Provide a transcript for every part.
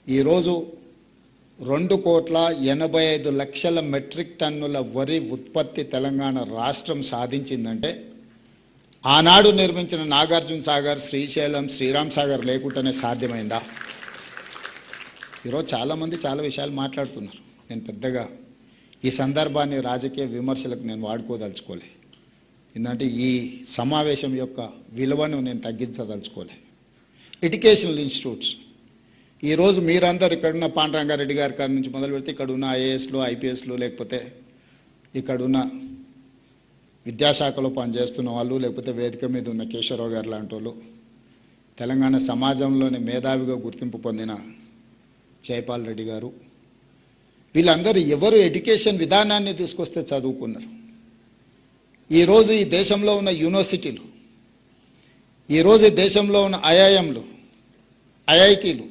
ఈరోజు 2,85,00,000 మెట్రిక్ టన్నుల వరి ఉత్పత్తి తెలంగాణ రాష్ట్రం సాధించిందంటే ఆనాడు నిర్మించిన నాగార్జున సాగర్, శ్రీశైలం, శ్రీరామ్ సాగర్ లేకుండానే సాధ్యమైందా? ఈరోజు చాలామంది చాలా విషయాలు మాట్లాడుతున్నారు. నేను పెద్దగా ఈ సందర్భాన్ని రాజకీయ విమర్శలకు నేను వాడుకోదలుచుకోలే. ఎందుకంటే ఈ సమావేశం యొక్క విలువను నేను తగ్గించదలుచుకోలే. ఎడ్యుకేషనల్ ఇన్స్టిట్యూట్స్ ఈరోజు మీరందరూ ఇక్కడున్న పాండురంగారెడ్డి గారి కాడి నుంచి మొదలు పెడితే ఇక్కడున్న ఐఏఎస్లు, ఐపీఎస్లు, లేకపోతే ఇక్కడున్న విద్యాశాఖలో పనిచేస్తున్న వాళ్ళు, లేకపోతే వేదిక మీద ఉన్న కేశవరావు గారు లాంటి వాళ్ళు, తెలంగాణ సమాజంలోని మేధావిగా గుర్తింపు పొందిన జైపాల్ రెడ్డి గారు, వీళ్ళందరూ ఎవరు ఎడ్యుకేషన్ విధానాన్ని తీసుకొస్తే చదువుకున్నారు. ఈరోజు ఈ దేశంలో ఉన్న యూనివర్సిటీలు, ఈరోజు ఈ దేశంలో ఉన్న ఐఐఎంలు, ఐఐటీలు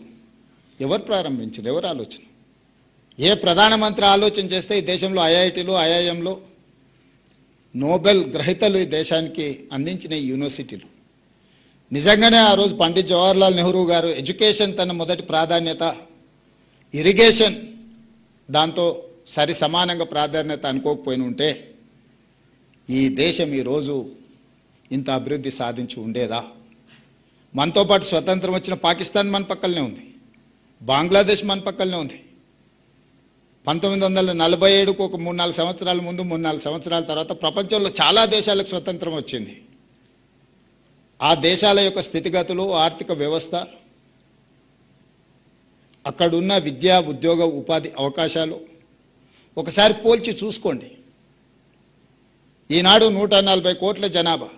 ఎవరు ప్రారంభించారు? ఎవరు ఆలోచన? ఏ ప్రధానమంత్రి ఆలోచన చేస్తే ఈ దేశంలో ఐఐటీలు, ఐఐఎంలు నోబెల్ గ్రహీతలు ఈ దేశానికి అందించిన యూనివర్సిటీలు. నిజంగానే ఆ రోజు పండిత్ జవహర్లాల్ నెహ్రూ గారు ఎడ్యుకేషన్ తన మొదటి ప్రాధాన్యత, ఇరిగేషన్ దాంతో సరి సమానంగా ప్రాధాన్యత అనుకోకపోయిన ఉంటే ఈ దేశం ఈరోజు ఇంత అభివృద్ధి సాధించి ఉండేదా? మనతో పాటు స్వతంత్రం వచ్చిన పాకిస్తాన్ మన పక్కనే ఉంది, బంగ్లాదేశ్ మన పక్కనే ఉంది. 1947కు ఒక 3-4 సంవత్సరాల ముందు, 3-4 సంవత్సరాల తర్వాత ప్రపంచంలో చాలా దేశాలకు స్వతంత్రం వచ్చింది. ఆ దేశాల యొక్క స్థితిగతులు, ఆర్థిక వ్యవస్థ, అక్కడున్న విద్యా, ఉద్యోగ, ఉపాధి అవకాశాలు ఒకసారి పోల్చి చూసుకోండి. ఈనాడు 140 కోట్ల జనాభా,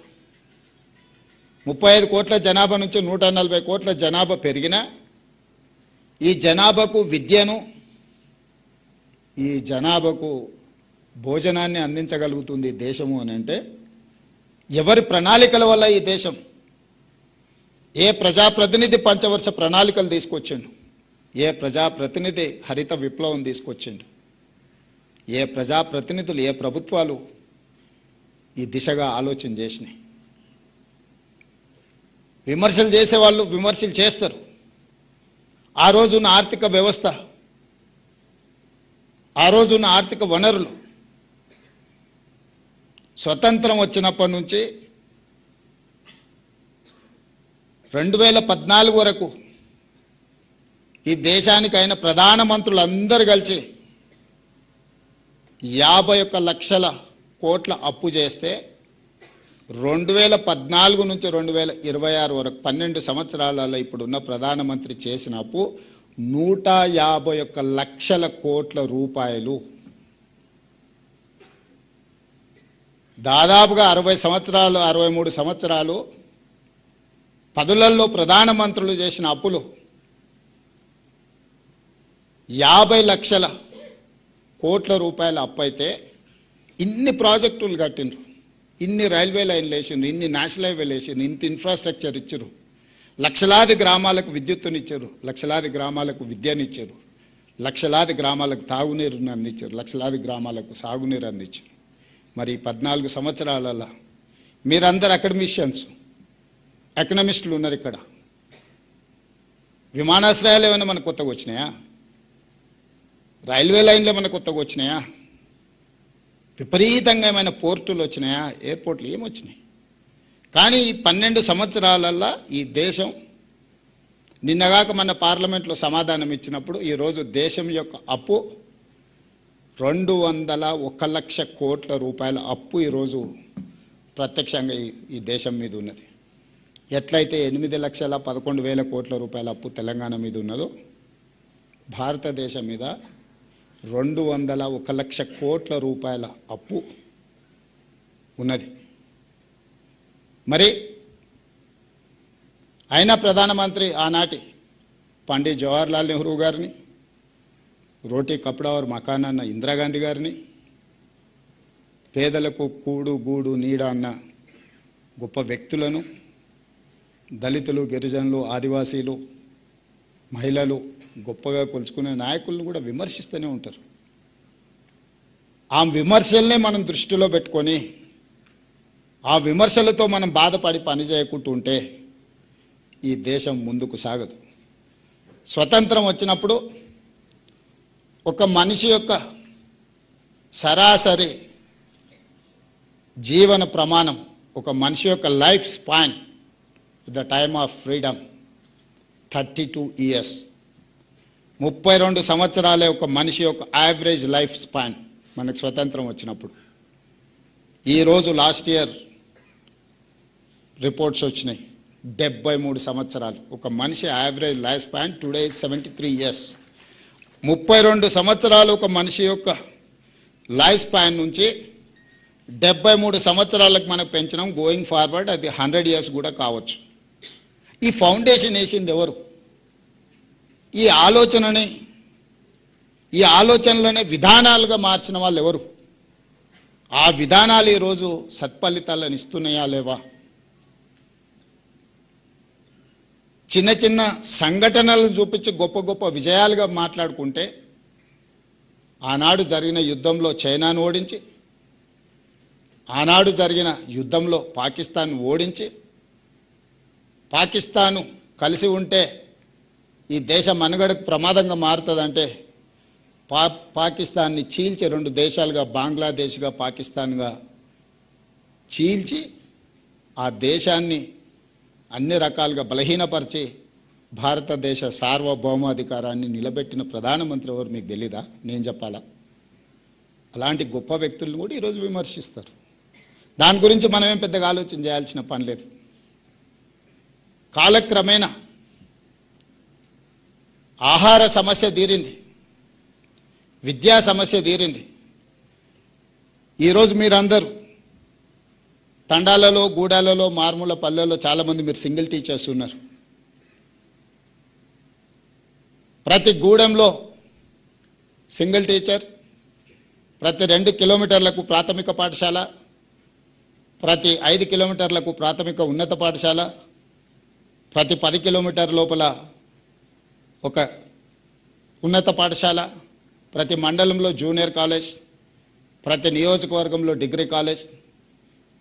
35 కోట్ల జనాభా నుంచి 140 కోట్ల జనాభా పెరిగినా ఈ జనాభాకు విద్యను, ఈ జనాభాకు భోజనాన్ని అందించగలుగుతుంది దేశము అని అంటే ఎవరి ప్రణాళికల వల్ల ఈ దేశం? ఏ ప్రజాప్రతినిధి పంచవర్ష ప్రణాళికలు తీసుకొచ్చిండు? ఏ ప్రజాప్రతినిధి హరిత విప్లవం తీసుకొచ్చిండు? ఏ ప్రజాప్రతినిధులు, ఏ ప్రభుత్వాలు ఈ దిశగా ఆలోచన చేసినాయి? విమర్శలు చేసేవాళ్ళు విమర్శలు చేస్తారు. ఆ రోజున్న ఆర్థిక వ్యవస్థ, ఆ రోజున్న ఆర్థిక వనరులు స్వతంత్రం వచ్చినప్పటి నుంచి 2014 వరకు ఈ దేశానికి అయిన ప్రధానమంత్రులందరూ కలిసి 51 లక్షల కోట్ల అప్పు చేస్తే 2014 నుంచి 2026 వరకు 12 సంవత్సరాలలో ఇప్పుడున్న ప్రధానమంత్రి చేసిన అప్పు 151 లక్షల కోట్ల రూపాయలు. దాదాపుగా 63 సంవత్సరాలు పదులలో ప్రధానమంత్రులు చేసిన అప్పులు 50 లక్షల కోట్ల రూపాయల అప్పు అయితే ఇన్ని ప్రాజెక్టులు కట్టిండ్రు, ఇన్ని రైల్వే లైన్లు వేసిండ్రు, ఇన్ని నేషనల్ హైవేలు వేసిండ్రు, ఇంత ఇన్ఫ్రాస్ట్రక్చర్ ఇచ్చారు, లక్షలాది గ్రామాలకు విద్యుత్తునిచ్చారు, లక్షలాది గ్రామాలకు విద్యనిచ్చారు, లక్షలాది గ్రామాలకు తాగునీరుని అందించారు, లక్షలాది గ్రామాలకు సాగునీరు అందించారు. మరి 14 సంవత్సరాలలో మీరందరూ అకాడమిషియన్స్, ఎకనమిస్టులు ఉన్నారు ఇక్కడ. విమానాశ్రయాలు ఏమైనా మనకు కొత్తగా వచ్చినాయా? రైల్వే లైన్లు ఏమైనా కొత్తగా వచ్చినాయా? విపరీతంగా ఏమైనా పోర్టులు వచ్చినాయా? ఎయిర్పోర్ట్లు ఏమొచ్చినాయి? కానీ ఈ 12 సంవత్సరాలల్లో ఈ దేశం నిన్నగాక మన పార్లమెంట్లో సమాధానం ఇచ్చినప్పుడు ఈరోజు దేశం యొక్క అప్పు 201 లక్ష కోట్ల రూపాయల అప్పు ఈరోజు ప్రత్యక్షంగా ఈ దేశం మీద ఉన్నది. ఎట్లయితే 8,11,000 కోట్ల రూపాయల అప్పు తెలంగాణ మీద ఉన్నదో భారతదేశం మీద 201 లక్ష కోట్ల రూపాయల అప్పు ఉన్నది. మరి అయినా ప్రధానమంత్రి ఆనాటి పండిత్ జవహర్లాల్ నెహ్రూ గారిని, రోటీ కపడా और మకాన్ అన్న ఇందిరాగాంధీ గారిని, పేదలకు కూడు గూడు నీడ అన్న గొప్ప వ్యక్తులను, దళితులు, గిరిజనులు, ఆదివాసీలు, మహిళలు గొప్పగా కొలుచుకునే నాయకులను కూడా విమర్శిస్తూనే ఉంటారు. ఆ విమర్శల్నే మనం దృష్టిలో పెట్టుకొని ఆ విమర్శలతో మనం బాధపడి పని చేయకుంటూ ఉంటే ఈ దేశం ముందుకు సాగదు. స్వతంత్రం వచ్చినప్పుడు ఒక మనిషి యొక్క సరాసరి జీవన ప్రమాణం, ఒక మనిషి యొక్క life span the time of freedom 32 years. 32 సంవత్సరాలే ఒక మనిషి యొక్క యావరేజ్ లైఫ్ స్పాన్ మనకు స్వతంత్రం వచ్చినప్పుడు. ఈరోజు లాస్ట్ ఇయర్ రిపోర్ట్స్ వచ్చినాయి, 73 సంవత్సరాలు ఒక మనిషి average life span. Today 73 years. 32 సంవత్సరాలు ఒక మనిషి యొక్క లైఫ్ స్పాన్ నుంచి 73 సంవత్సరాలకు మనకు పెంచడం. గోయింగ్ ఫార్వర్డ్ అది 100 years కూడా కావచ్చు. ఈ ఫౌండేషన్ వేసింది ఎవరు? ఈ ఆలోచనలోనే విధానాలుగా మార్చిన వాళ్ళు ఎవరు? ఆ విధానాలు ఈరోజు సత్ఫలితాలను ఇస్తున్నాయా లేవా? చిన్న చిన్న సంఘటనలను చూపించి గొప్ప గొప్ప విజయాలుగా మాట్లాడుకుంటే, ఆనాడు జరిగిన యుద్ధంలో చైనాను ఓడించి, ఆనాడు జరిగిన యుద్ధంలో పాకిస్తాన్ ఓడించి, పాకిస్తాను కలిసి ఉంటే ఈ దేశ మనుగడకు ప్రమాదంగా మారుతుందంటే పాకిస్తాన్ని చీల్చి 2 దేశాలుగా, బంగ్లాదేశ్గా పాకిస్తాన్గా చీల్చి ఆ దేశాన్ని అన్ని రకాలుగా బలహీనపరిచి భారతదేశ సార్వభౌమాధికారాన్ని నిలబెట్టిన ప్రధానమంత్రి ఎవరు మీకు తెలీదా? నేను చెప్పాలా? అలాంటి గొప్ప వ్యక్తులను కూడా ఈరోజు విమర్శిస్తారు. దాని గురించి మనమేం పెద్దగా ఆలోచన చేయాల్సిన పని లేదు. కాలక్రమేణా ఆహార సమస్య తీరింది, విద్యా సమస్య తీరింది. ఈరోజు మీరందరూ తండాలలో, గూడాలలో, మారుమూల పల్లెల్లో చాలామంది మీరు సింగిల్ టీచర్స్ ఉన్నారు. ప్రతి గూడెంలో సింగిల్ టీచర్, ప్రతి 2 కిలోమీటర్లకు ప్రాథమిక పాఠశాల, ప్రతి 5 కిలోమీటర్లకు ప్రాథమిక ఉన్నత పాఠశాల, ప్రతి 10 కిలోమీటర్ లోపల ఒక ఉన్నత పాఠశాల, ప్రతి మండలంలో జూనియర్ కాలేజ్, ప్రతి నియోజకవర్గంలో డిగ్రీ కాలేజ్,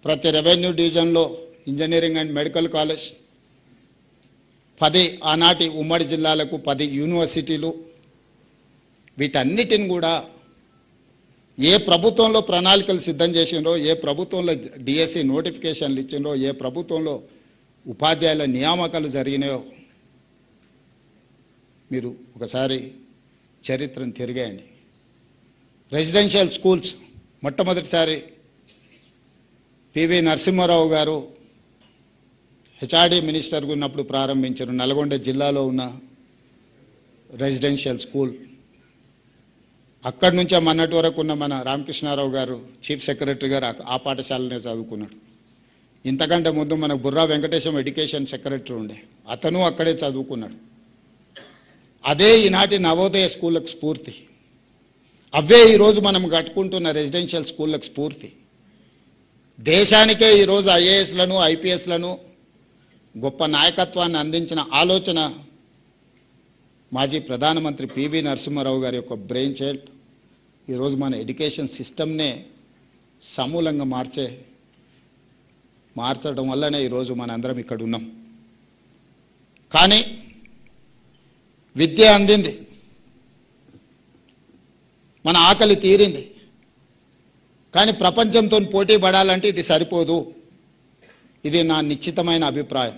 ప్రతి రెవెన్యూ డివిజన్లో ఇంజనీరింగ్ అండ్ మెడికల్ కాలేజ్, 10 ఆనాటి ఉమ్మడి జిల్లాలకు 10 యూనివర్సిటీలు. వీటన్నిటిని కూడా ఏ ప్రభుత్వంలో ప్రణాళికలు సిద్ధం చేసినరో, ఏ ప్రభుత్వంలో డిఎస్సి నోటిఫికేషన్లు ఇచ్చినరో, ఏ ప్రభుత్వంలో ఉపాధ్యాయుల నియామకాలు జరిగినాయో మీరు ఒకసారి చరిత్రను తిరిగేయండి. రెసిడెన్షియల్ స్కూల్స్ మొట్టమొదటిసారి పివి నరసింహారావు గారు హెచ్ఆర్డి మినిస్టర్గా ఉన్నప్పుడు ప్రారంభించారు. నల్గొండ జిల్లాలో ఉన్న రెసిడెన్షియల్ స్కూల్. అక్కడి నుంచే మొన్నటి వరకు ఉన్న మన రామకృష్ణారావు గారు చీఫ్ సెక్రటరీ గారు ఆ పాఠశాలనే చదువుకున్నాడు. ఇంతకంటే ముందు మనకు బుర్రా వెంకటేశం ఎడ్యుకేషన్ సెక్రటరీ ఉండే, అతను అక్కడే చదువుకున్నాడు. అదే ఈనాటి నవోదయ స్కూళ్ళకు స్ఫూర్తి. అవే ఈరోజు మనం కట్టుకుంటున్న రెసిడెన్షియల్ స్కూళ్ళకు స్ఫూర్తి. దేశానికే ఈరోజు ఐఏఎస్లను, ఐపీఎస్లను గొప్ప నాయకత్వాన్ని అందించిన ఆలోచన మాజీ ప్రధానమంత్రి పివి నరసింహారావు గారి యొక్క బ్రెయిన్ చైల్డ్. ఈరోజు మన ఎడ్యుకేషన్ సిస్టమ్నే సమూలంగా మార్చడం వల్లనే ఈరోజు మనందరం ఇక్కడ ఉన్నాం. కానీ విద్య అందింది, మన ఆకలి తీరింది. కానీ ప్రపంచంతో పోటీ పడాలంటే ఇది సరిపోదు. ఇది నా నిశ్చితమైన అభిప్రాయం.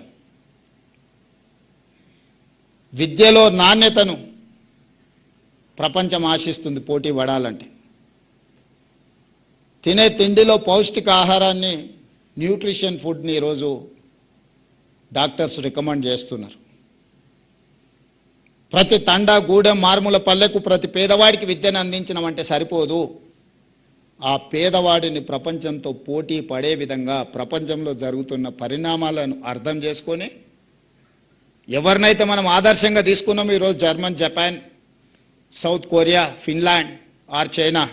విద్యలో నాణ్యతను ప్రపంచం ఆశిస్తుంది పోటీ పడాలంటే. తినే తిండిలో పౌష్టిక ఆహారాన్ని, న్యూట్రిషన్ ఫుడ్ని ఈరోజు డాక్టర్స్ రికమెండ్ చేస్తున్నారు. ప్రతి తండా, గూడెం, మారుమూల పల్లెకు ప్రతి పేదవాడికి విద్యను అందించడం సరిపోదు. ఆ పేదవాడిని ప్రపంచంతో పోటీ పడే విధంగా ప్రపంచంలో జరుగుతున్న పరిణామాలను అర్థం చేసుకొని, ఎవరినైతే మనం ఆదర్శంగా తీసుకున్నామో ఈరోజు German, Japan, South Korea, Finland or China,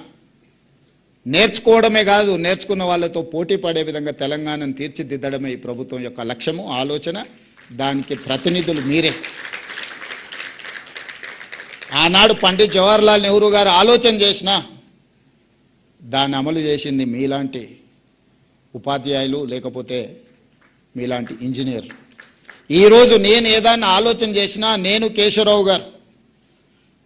నేర్చుకోవడమే కాదు, నేర్చుకున్న వాళ్ళతో పోటీ పడే విధంగా తెలంగాణను తీర్చిదిద్దడమే ఈ ప్రభుత్వం యొక్క లక్ష్యము, ఆలోచన. దానికి ప్రతినిధులు మీరే. ఆనాడు పండిత్ జవహర్లాల్ నెహ్రూ గారు ఆలోచన చేసినా దాన్ని అమలు చేసింది మీలాంటి ఉపాధ్యాయులు, లేకపోతే మీలాంటి ఇంజనీర్లు. ఈరోజు నేను ఏదైనా ఆలోచన చేసినా నేను కేశవరావు గారు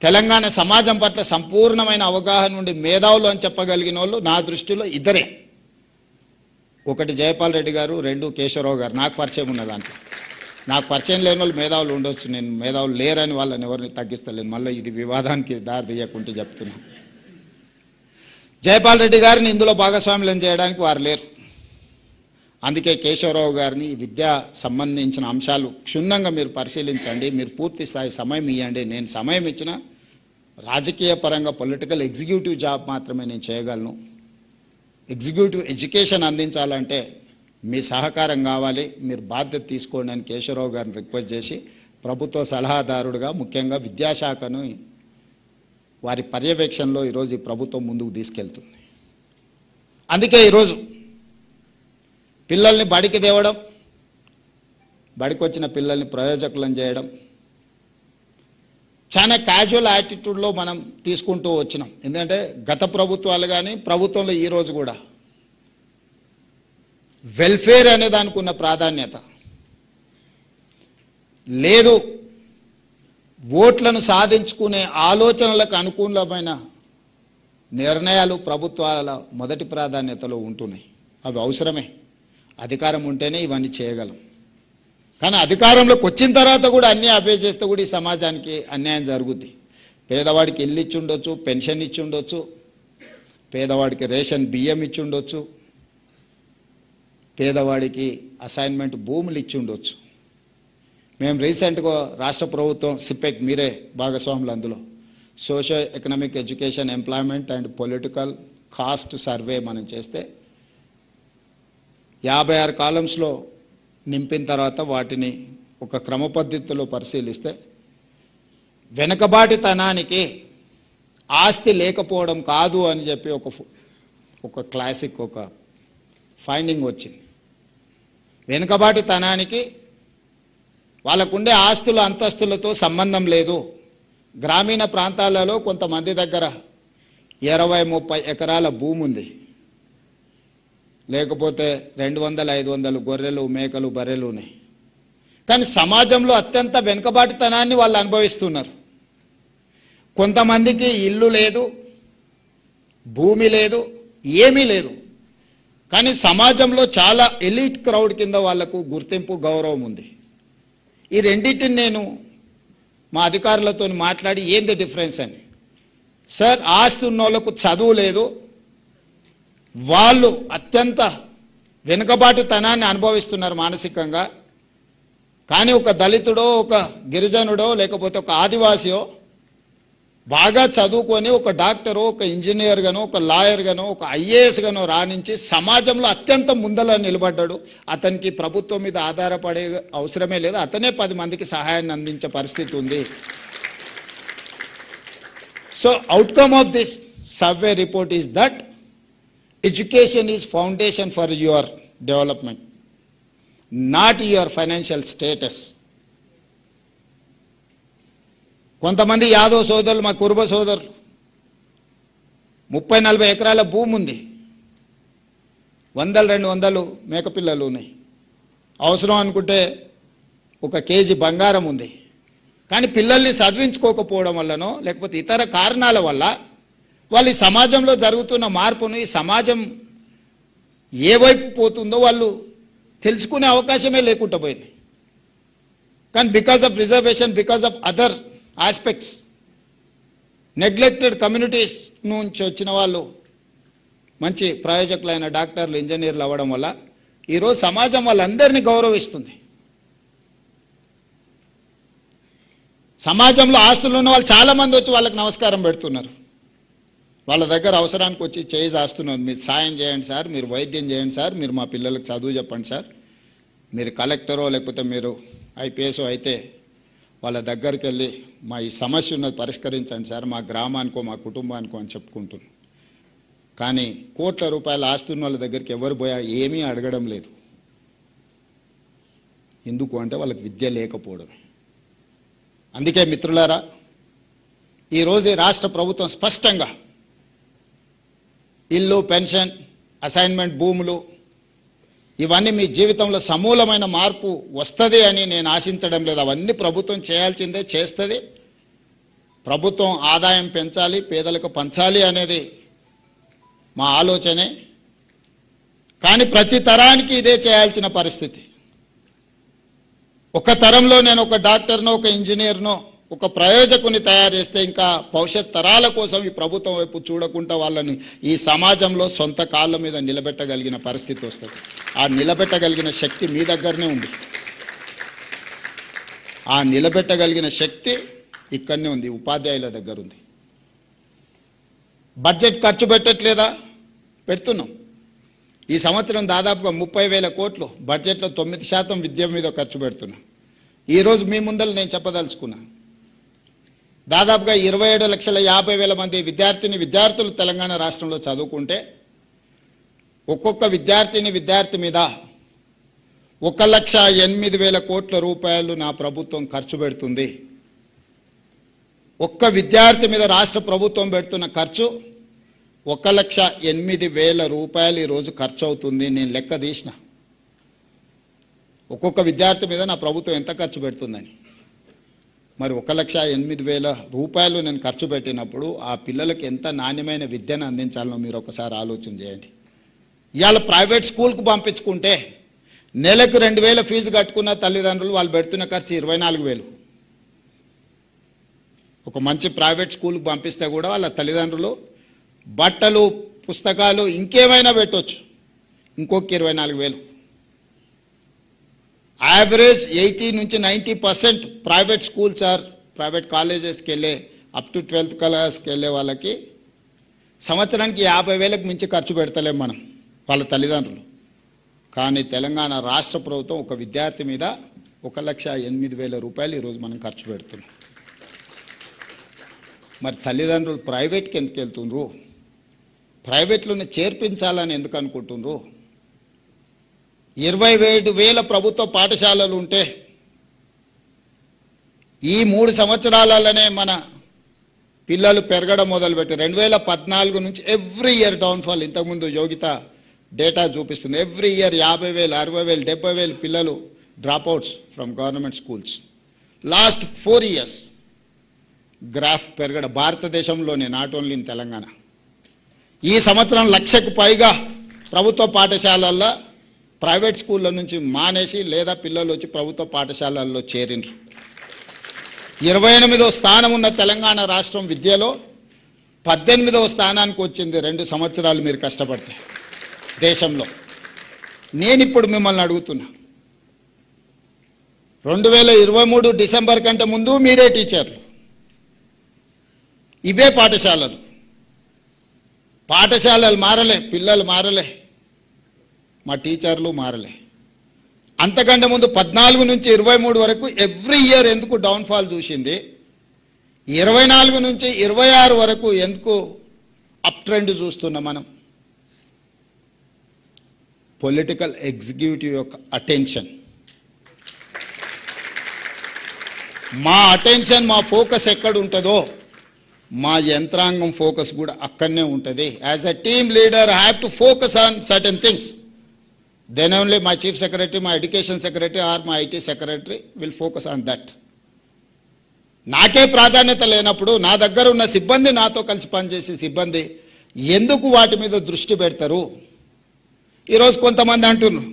తెలంగాణ సమాజం పట్ల సంపూర్ణమైన అవగాహన నుండి మేధావులు అని చెప్పగలిగిన వాళ్ళు నా దృష్టిలో ఇద్దరే. ఒకటి జయపాల్ రెడ్డి గారు, రెండు కేశవరావు గారు. నాకు పరిచయం ఉన్న దాంట్లో. నాకు పరిచయం లేని వాళ్ళు మేధావులు ఉండొచ్చు, నేను మేధావులు లేరని వాళ్ళని ఎవరిని తగ్గిస్తలేను. మళ్ళీ ఇది వివాదానికి దారి తీయకుంటే చెప్తున్నాను. జయపాల్ రెడ్డి గారిని ఇందులో భాగస్వామ్యం చేయడానికి వారు లేరు. అందుకే కేశవరావు గారిని ఈ విద్యా సంబంధించిన అంశాలు క్షుణ్ణంగా మీరు పరిశీలించండి, మీరు పూర్తి స్థాయి సమయం ఇవ్వండి. నేను సమయం ఇచ్చిన రాజకీయ పరంగా పొలిటికల్ ఎగ్జిక్యూటివ్ జాబ్ మాత్రమే నేను చేయగలను. ఎగ్జిక్యూటివ్ ఎడ్యుకేషన్ అందించాలంటే మీ సహకారం కావాలి, మీరు బాధ్యత తీసుకోండి అని కేశవరావు గారిని రిక్వెస్ట్ చేసి ప్రభుత్వ సలహాదారుడుగా ముఖ్యంగా విద్యాశాఖను వారి పర్యవేక్షణలో ఈరోజు ఈ ప్రభుత్వం ముందుకు తీసుకెళ్తుంది. అందుకే ఈరోజు పిల్లల్ని బడికి తేవడం, బడికి వచ్చిన పిల్లల్ని ప్రయోజకులను చేయడం చాలా క్యాజువల్ యాటిట్యూడ్లో మనం తీసుకుంటూ వచ్చినాం. ఎందుకంటే గత ప్రభుత్వాలు కానీ ప్రభుత్వంలో ఈరోజు కూడా వెల్ఫేర్ అనే దానికి ఉన్న ప్రాధాన్యత లేదు. ఓట్లను సాధించుకునే ఆలోచనలకు అనుకూలమైన నిర్ణయాలు ప్రభుత్వాల మొదటి ప్రాధాన్యతలో ఉంటున్నాయి. అవి అవసరమే, అధికారం ఉంటేనే ఇవన్నీ చేయగలం. కానీ అధికారంలోకి వచ్చిన తర్వాత కూడా అన్నీ అవే చేస్తే కూడా ఈ సమాజానికి అన్యాయం జరుగుద్ది. పేదవాడికి ఇల్లు ఇచ్చి ఉండొచ్చు, పెన్షన్ ఇచ్చి ఉండొచ్చు, పేదవాడికి రేషన్ బియ్యం ఇచ్చి ఉండొచ్చు, పేదవాడికి అసైన్మెంట్ భూములు ఇచ్చి ఉండొచ్చు. మేము రీసెంట్గా రాష్ట్ర ప్రభుత్వం సిపెక్, మీరే భాగస్వాములు అందులో, socio economic education employment and political caste survey మనం చేస్తే 56 కాలమ్స్లో నింపిన తర్వాత వాటిని ఒక క్రమ పద్ధతిలో పరిశీలిస్తే వెనుకబాటుతనానికి ఆస్తి లేకపోవడం కాదు అని చెప్పి ఒక క్లాసిక్ ఒక ఫైండింగ్ వచ్చింది. వెనుకబాటుతనానికి వాళ్ళకుండే ఆస్తుల అంతస్తులతో సంబంధం లేదు. గ్రామీణ ప్రాంతాలలో కొంతమంది దగ్గర 20-30 ఎకరాల భూమి ఉంది, లేకపోతే 200-500 గొర్రెలు, మేకలు, బర్రెలు ఉన్నాయి. కానీ సమాజంలో అత్యంత వెనుకబాటుతనాన్ని వాళ్ళు అనుభవిస్తున్నారు. కొంతమందికి ఇల్లు లేదు, భూమి లేదు, ఏమీ లేదు. కానీ సమాజంలో చాలా ఎలీట్ క్రౌడ్ కింద వాళ్లకు గుర్తింపు, గౌరవం ఉంది. ఈ రెండింటిని నేను మా అధికారులతో మాట్లాడి ఏంది డిఫరెన్స్ అని, సార్ ఆస్తి ఉన్న వాళ్ళకు చదువు లేదు, వాళ్ళు అత్యంత వెనుకబాటుతనాన్ని అనుభవిస్తున్నారు మానసికంగా. కానీ ఒక దళితుడో, ఒక గిరిజనుడో, లేకపోతే ఒక ఆదివాసియో బాగా చదువుకొని ఒక డాక్టరో, ఒక ఇంజనీర్ గానో, ఒక లాయర్ గానో, ఒక ఐఏఎస్ గానో రాణించి సమాజంలో అత్యంత ముందల నిలబడ్డాడు. అతనికి ప్రభుత్వం మీద ఆధారపడే అవసరమే లేదు, అతనే 10 మందికి సహాయాన్ని అందించే పరిస్థితి ఉంది. So outcome of this survey report is that education is foundation for your development, not your financial status. కొంతమంది యాదవ్ సోదరులు, మా కురుబ సోదరులు 30-40 ఎకరాల భూమి ఉంది, 100-200 మేకపిల్లలు ఉన్నాయి, అవసరం అనుకుంటే 1 కేజీ బంగారం ఉంది. కానీ పిల్లల్ని చదివించుకోకపోవడం వల్లనో లేకపోతే ఇతర కారణాల వల్ల వాళ్ళు ఈ సమాజంలో జరుగుతున్న మార్పును, ఈ సమాజం ఏ వైపు పోతుందో వాళ్ళు తెలుసుకునే అవకాశమే లేకుండా పోయింది. కానీ because of reservation, because of other aspects, neglected communities నుంచి వచ్చిన వాళ్ళు మంచి ప్రయోజకులైన డాక్టర్లు, ఇంజనీర్లు అవ్వడం వల్ల ఈరోజు సమాజం వాళ్ళందరినీ గౌరవిస్తుంది. సమాజంలో ఆస్తులు ఉన్న వాళ్ళు చాలామంది వచ్చి వాళ్ళకి నమస్కారం పెడుతున్నారు. వాళ్ళ దగ్గర అవసరానికి వచ్చి చేయి చేస్తున్నారు, మీరు సాయం చేయండి సార్, మీరు వైద్యం చేయండి సార్, మీరు మా పిల్లలకు చదువు చెప్పండి సార్, మీరు కలెక్టరో లేకపోతే మీరు ఐపీఎస్ అయితే వాళ్ళ దగ్గరికి వెళ్ళి మా ఈ సమస్య ఉన్నది పరిష్కరించండి సార్, మా గ్రామానికో మా కుటుంబానికో అని చెప్పుకుంటున్నాను. కానీ కోట్ల రూపాయల ఆస్తున్న వాళ్ళ దగ్గరికి ఎవరు పోయా ఏమీ అడగడం లేదు. ఎందుకు అంటే వాళ్ళకి విద్య లేకపోవడమే. అందుకే మిత్రులారా, ఈరోజు రాష్ట్ర ప్రభుత్వం స్పష్టంగా ఇల్లు, పెన్షన్, అసైన్మెంట్ భూములు, ఇవన్నీ మీ జీవితంలో సమూలమైన మార్పు వస్తుంది అని నేను ఆశించడం లేదు. అవన్నీ ప్రభుత్వం చేయాల్సిందే, చేస్తుంది. ప్రభుత్వం ఆదాయం పెంచాలి, పేదలకు పంచాలి అనేది మా ఆలోచనే. కానీ ప్రతి తరానికి ఇదే చేయాల్సిన పరిస్థితి. ఒక తరంలో నేను ఒక డాక్టర్నో, ఒక ఇంజనీర్నో, ఒక ప్రయోజకుని తయారు చేస్తే ఇంకా భవిష్యత్ తరాల కోసం ఈ ప్రభుత్వం వైపు చూడకుండా వాళ్ళని ఈ సమాజంలో సొంత కాళ్ళ మీద నిలబెట్టగలిగిన పరిస్థితి వస్తుంది. ఆ నిలబెట్టగలిగిన శక్తి మీ దగ్గరనే ఉంది. ఆ నిలబెట్టగలిగిన శక్తి ఇక్కడనే ఉంది, ఉపాధ్యాయుల దగ్గర ఉంది. బడ్జెట్ ఖర్చు పెట్టట్లేదా? పెడుతున్నాం. ఈ సంవత్సరం దాదాపుగా 30,000 కోట్లు బడ్జెట్లో 9% విద్య మీద ఖర్చు పెడుతున్నాం. ఈరోజు మీ ముందర నేను చెప్పదలుచుకున్నా, దాదాపుగా 27,50,000 మంది విద్యార్థులు తెలంగాణ రాష్ట్రంలో చదువుకుంటే ఒక్కొక్క విద్యార్థి మీద 1,08,000 కోట్ల రూపాయలు నా ప్రభుత్వం ఖర్చు పెడుతుంది. ఒక్క విద్యార్థి మీద రాష్ట్ర ప్రభుత్వం పెడుతున్న ఖర్చు 1,08,000 రూపాయలు ఈరోజు ఖర్చు అవుతుంది. నేను లెక్క తీసిన ఒక్కొక్క విద్యార్థి మీద నా ప్రభుత్వం ఎంత ఖర్చు పెడుతుందని. మరి 1,08,000 రూపాయలు నేను ఖర్చు పెట్టినప్పుడు ఆ పిల్లలకి ఎంత నాణ్యమైన విద్యను అందించాలనో మీరు ఒకసారి ఆలోచన చేయండి. ఇవాళ ప్రైవేట్ స్కూల్కు పంపించుకుంటే నెలకు 2,000 ఫీజు కట్టుకున్న తల్లిదండ్రులు వాళ్ళు పెడుతున్న ఖర్చు 24,000. ఒక మంచి ప్రైవేట్ స్కూల్కి పంపిస్తే కూడా వాళ్ళ తల్లిదండ్రులు బట్టలు, పుస్తకాలు, ఇంకేమైనా పెట్టవచ్చు, ఇంకొక 24,000. యావరేజ్ 80 నుంచి 90% ప్రైవేట్ స్కూల్స్ ప్రైవేట్ కాలేజెస్కి వెళ్ళే అప్ టు 12th క్లాస్కి వెళ్ళే వాళ్ళకి సంవత్సరానికి 50,000కి మించి ఖర్చు పెడతలేం మనం, వాళ్ళ తల్లిదండ్రులు. కానీ తెలంగాణ రాష్ట్ర ప్రభుత్వం ఒక విద్యార్థి మీద 1,08,000 రూపాయలు ఈరోజు మనం ఖర్చు పెడుతున్నాం. మరి తల్లిదండ్రులు ప్రైవేట్కి ఎందుకు వెళ్తుండ్రు? ప్రైవేట్లోనే చేర్పించాలని ఎందుకు అనుకుంటుండ్రు? 27,000 ప్రభుత్వ పాఠశాలలు ఉంటే ఈ 3 సంవత్సరాలలోనే మన పిల్లలు పెరగడం మొదలుపెట్టి 2014 నుంచి ఎవ్రీ ఇయర్ డౌన్ఫాల్. ఇంతకుముందు యోగిత డేటా చూపిస్తుంది. ఎవ్రీ ఇయర్ 50,000, 60,000, 70,000 పిల్లలు dropouts from government schools. Last 4 years graph పెరగడం భారతదేశంలోనే, నాట్ ఓన్లీ ఇన్ తెలంగాణ. ఈ సంవత్సరం 1,00,000కు పైగా ప్రభుత్వ పాఠశాలల్లో ప్రైవేట్ స్కూళ్ళ నుంచి మానేసి లేదా పిల్లలు వచ్చి ప్రభుత్వ పాఠశాలల్లో చేరిండ్రు. 28వ స్థానం ఉన్న తెలంగాణ రాష్ట్రం విద్యలో 18వ స్థానానికి వచ్చింది 2 సంవత్సరాలు మీరు కష్టపడితే దేశంలో. నేను ఇప్పుడు మిమ్మల్ని అడుగుతున్నా, 2023 డిసెంబర్ కంటే ముందు మీరే టీచర్లు, ఇవే పాఠశాలలు మారలే, పిల్లలు మారలే, మా టీచర్లు మారలే. అంతకంటే ముందు 14 నుంచి 23 వరకు ఎవ్రీ ఇయర్ ఎందుకు డౌన్ఫాల్ చూసింది? 24 నుంచి 26 వరకు ఎందుకు అప్ ట్రెండ్ చూస్తున్నాం మనం? పొలిటికల్ ఎగ్జిక్యూటివ్ యొక్క అటెన్షన్, మా అటెన్షన్, మా ఫోకస్ ఎక్కడ ఉంటుందో మా యంత్రాంగం ఫోకస్ కూడా అక్కడనే ఉంటుంది. As a team leader I have to focus on certain things. Then only my chief secretary, my education secretary or my IT secretary will focus on that. నాకే ప్రాధాన్యత లేనప్పుడు నా దగ్గర ఉన్న సిబ్బంది, నాతో కలిసి పనిచేసే సిబ్బంది ఎందుకు వాటి మీద దృష్టి పెడతారు? ఈరోజు కొంతమంది అంటున్నారు,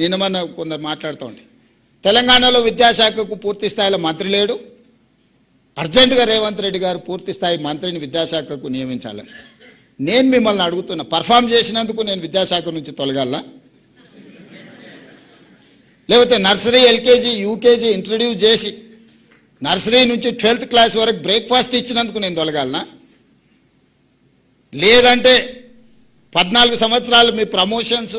నేను మన కొందరు మాట్లాడుతూ ఉండే, తెలంగాణలో విద్యాశాఖకు పూర్తి స్థాయిలో మంత్రి లేడు, అర్జెంటుగా రేవంత్ రెడ్డి గారు పూర్తి స్థాయి మంత్రిని విద్యాశాఖకు నియమించాలని. నేను మిమ్మల్ని అడుగుతున్నా, పర్ఫామ్ చేసినందుకు నేను విద్యాశాఖ నుంచి తొలగాల? లేకపోతే నర్సరీ, ఎల్కేజీ, యూకేజీ ఇంట్రడ్యూస్ చేసి నర్సరీ నుంచి 12th క్లాస్ వరకు బ్రేక్ఫాస్ట్ ఇచ్చినందుకు నేను తొలగాలనా? లేదంటే 14 సంవత్సరాలు మీ ప్రమోషన్స్,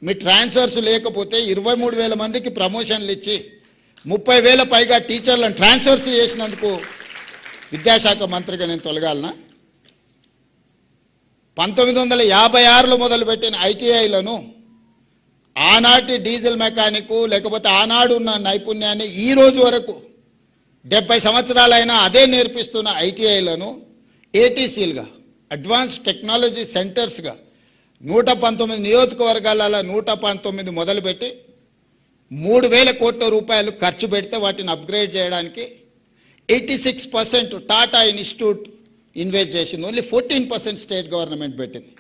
మీ ట్రాన్స్ఫర్స్ లేకపోతే 23,000 మందికి ప్రమోషన్లు ఇచ్చి 30,000 పైగా టీచర్లను ట్రాన్స్ఫర్స్ చేసినందుకు విద్యాశాఖ మంత్రిగా నేను తొలగాలనా? 1956లో మొదలుపెట్టిన ఐటీఐలను ఆనాటి డీజిల్ మెకానిక్ లేకపోతే ఆనాడు ఉన్న నైపుణ్యాన్ని ఈ రోజు వరకు 70 సంవత్సరాలైనా అదే నేర్పిస్తున్న ఐటీఐలను ఏటీసీలుగా, అడ్వాన్స్ టెక్నాలజీ సెంటర్స్గా 119 నియోజకవర్గాలలో 119 మొదలుపెట్టి 3,000 కోట్ల రూపాయలు ఖర్చు పెడితే వాటిని అప్గ్రేడ్ చేయడానికి 86% టాటా ఇన్స్టిట్యూట్ ఇన్వెస్ట్ చేసింది. ఓన్లీ 14% స్టేట్ గవర్నమెంట్ పెట్టింది.